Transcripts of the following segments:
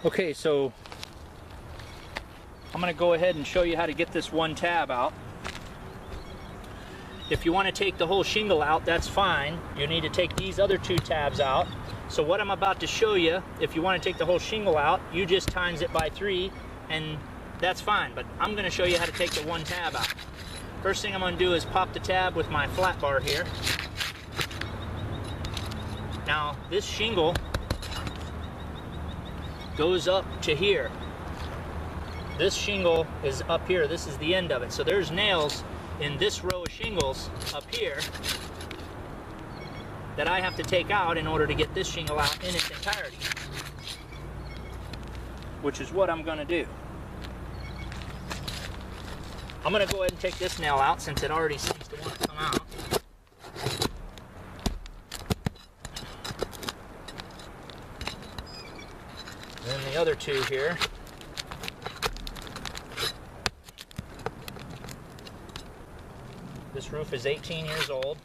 Okay, so I'm going to go ahead and show you how to get this one tab out. If you want to take the whole shingle out, that's fine. You need to take these other two tabs out. So what I'm about to show you, if you want to take the whole shingle out, you just times it by 3 and that's fine. But I'm going to show you how to take the one tab out. First thing I'm going to do is pop the tab with my flat bar here. Now this shingle goes up to here. This shingle is up here. This is the end of it. So there's nails in this row of shingles up here that I have to take out in order to get this shingle out in its entirety, which is what I'm going to do. I'm going to go ahead and take this nail out since it already seems to want to come out. Then the other two here. This roof is 18 years old.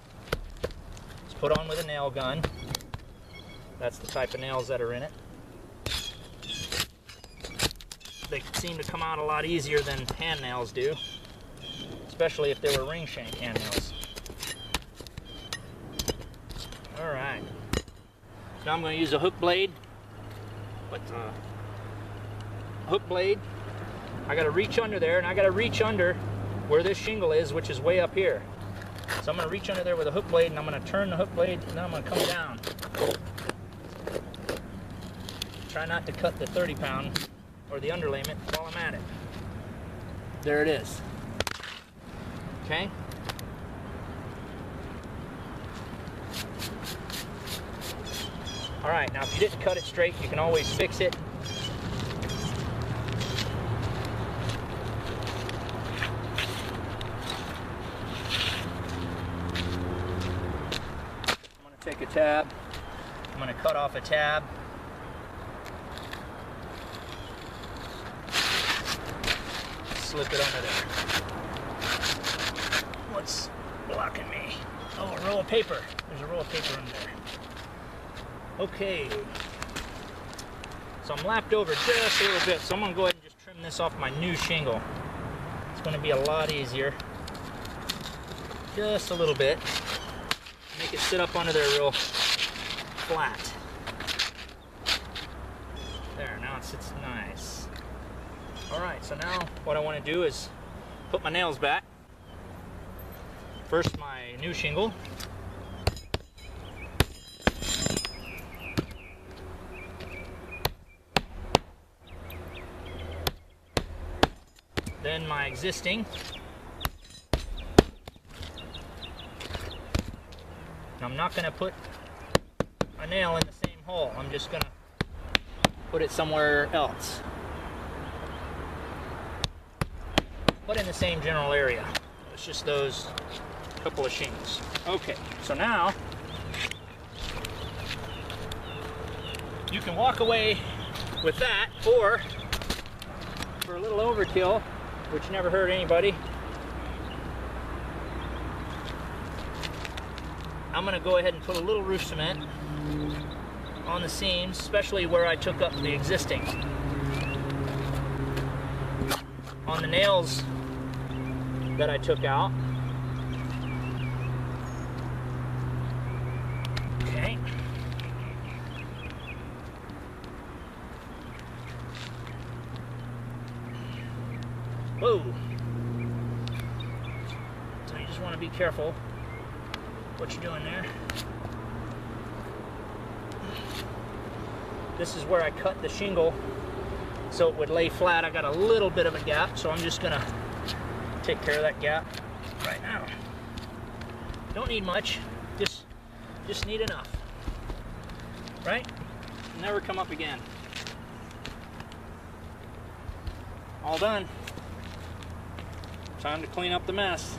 It's put on with a nail gun. That's the type of nails that are in it. They seem to come out a lot easier than hand nails do, especially if they were ring shank hand nails. Alright. Now I'm going to use a hook blade. Hook blade. I got to reach under there, and I got to reach under where this shingle is, which is way up here. So I'm going to reach under there with a hook blade, and I'm going to turn the hook blade, and then I'm going to come down. Try not to cut the 30-pound or the underlayment while I'm at it. There it is. Okay? Alright, now if you didn't cut it straight, you can always fix it. Take a tab. I'm going to cut off a tab. Slip it under there. What's blocking me? Oh, a roll of paper. There's a roll of paper under there. Okay. So I'm lapped over just a little bit, so I'm going to go ahead and just trim this off my new shingle. It's going to be a lot easier. Just a little bit. Make it sit up under there real flat. There, now it sits nice. Alright, so now what I want to do is put my nails back. First my new shingle. Then my existing. I'm not going to put a nail in the same hole. I'm just going to put it somewhere else, but in the same general area. It's just those couple of shingles. Okay, so now you can walk away with that, or for a little overkill, which never hurt anybody, I'm going to go ahead and put a little roof cement on the seams, especially where I took up the existing. On the nails that I took out. Okay. Whoa. So you just want to be careful what you're doing there. This is where I cut the shingle so it would lay flat. I got a little bit of a gap, so I'm just gonna take care of that gap right now. Don't need much, just need enough, right? Never come up again. All done. Time to clean up the mess.